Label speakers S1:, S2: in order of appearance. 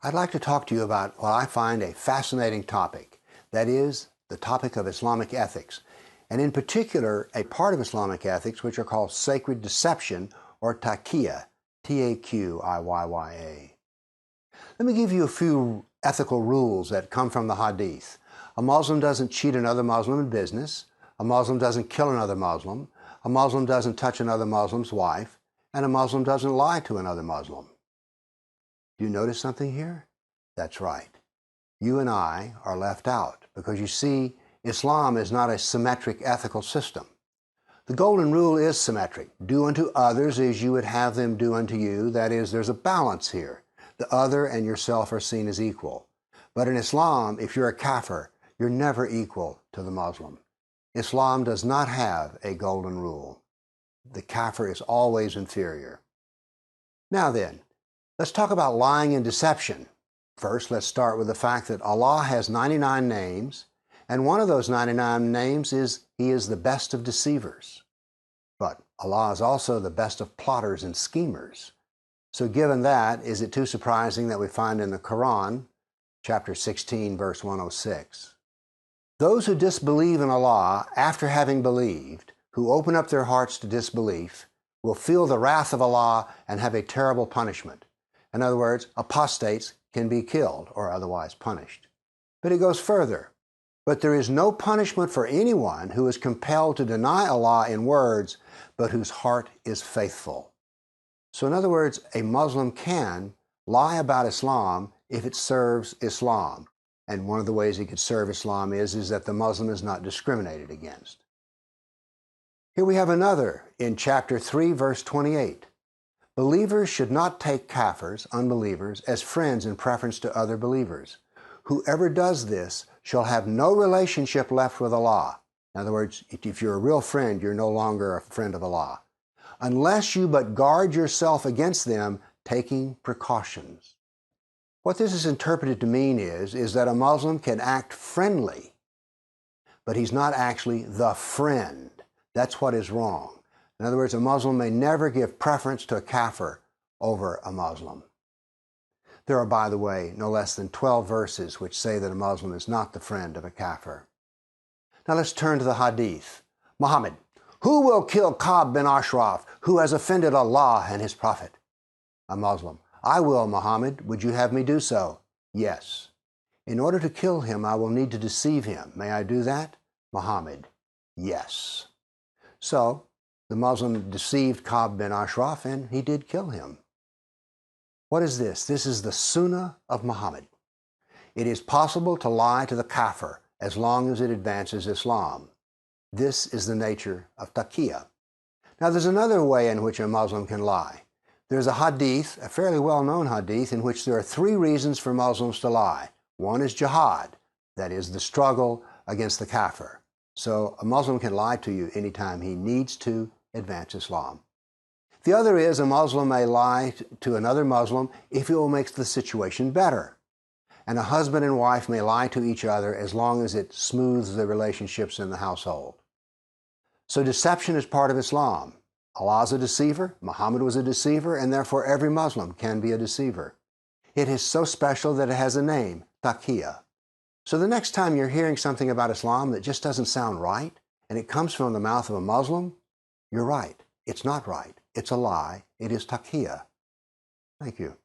S1: I'd like to talk to you about what I find a fascinating topic. That is, the topic of Islamic ethics, and in particular, a part of Islamic ethics which are called sacred deception or TAKIJJA, T-A-Q-I-Y-Y-A. Let me give you a few ethical rules that come from the Hadith. A Muslim doesn't cheat another Muslim in business. A Muslim doesn't kill another Muslim. A Muslim doesn't touch another Muslim's wife. And a Muslim doesn't lie to another Muslim. Do you notice something here? That's right. You and I are left out because you see, Islam is not a symmetric ethical system. The golden rule is symmetric. Do unto others as you would have them do unto you. That is, there's a balance here. The other and yourself are seen as equal. But in Islam, if you're a kafir, you're never equal to the Muslim. Islam does not have a golden rule. The kafir is always inferior. Now then, let's talk about lying and deception. First, let's start with the fact that Allah has 99 names, and one of those 99 names is He is the best of deceivers. But Allah is also the best of plotters and schemers. So given that, is it too surprising that we find in the Quran, chapter 16, verse 106, those who disbelieve in Allah after having believed, who open up their hearts to disbelief, will feel the wrath of Allah and have a terrible punishment. In other words, apostates can be killed or otherwise punished. But it goes further. But there is no punishment for anyone who is compelled to deny Allah in words, but whose heart is faithful. So in other words, a Muslim can lie about Islam if it serves Islam. And one of the ways he could serve Islam is that the Muslim is not discriminated against. Here we have another in chapter 3, verse 28. Believers should not take kafirs, unbelievers, as friends in preference to other believers. Whoever does this shall have no relationship left with Allah. In other words, if you're a real friend, you're no longer a friend of Allah. Unless you but guard yourself against them, taking precautions. What this is interpreted to mean is that a Muslim can act friendly, but he's not actually the friend. That's what is wrong. In other words, a Muslim may never give preference to a kafir over a Muslim. There are, by the way, no less than 12 verses which say that a Muslim is not the friend of a kafir. Now let's turn to the Hadith. Muhammad, who will kill Ka'b bin Ashraf, who has offended Allah and His Prophet? A Muslim, I will, Muhammad. Would you have me do so? Yes. In order to kill him, I will need to deceive him. May I do that? Muhammad, yes. So, the Muslim deceived Ka'b bin Ashraf and he did kill him. What is this? This is the Sunnah of Muhammad. It is possible to lie to the kafir as long as it advances Islam. This is the nature of TAKIJJA. Now there's another way in which a Muslim can lie. There's a hadith, a fairly well-known hadith, in which there are 3 reasons for Muslims to lie. One is jihad, that is the struggle against the kafir. So a Muslim can lie to you anytime he needs to advance Islam. The other is a Muslim may lie to another Muslim if it will make the situation better. And a husband and wife may lie to each other as long as it smooths the relationships in the household. So deception is part of Islam. Allah is a deceiver, Muhammad was a deceiver, and therefore every Muslim can be a deceiver. It is so special that it has a name, TAKIJJA. So the next time you're hearing something about Islam that just doesn't sound right, and it comes from the mouth of a Muslim, you're right. It's not right. It's a lie. It is TAKIJJA. Thank you.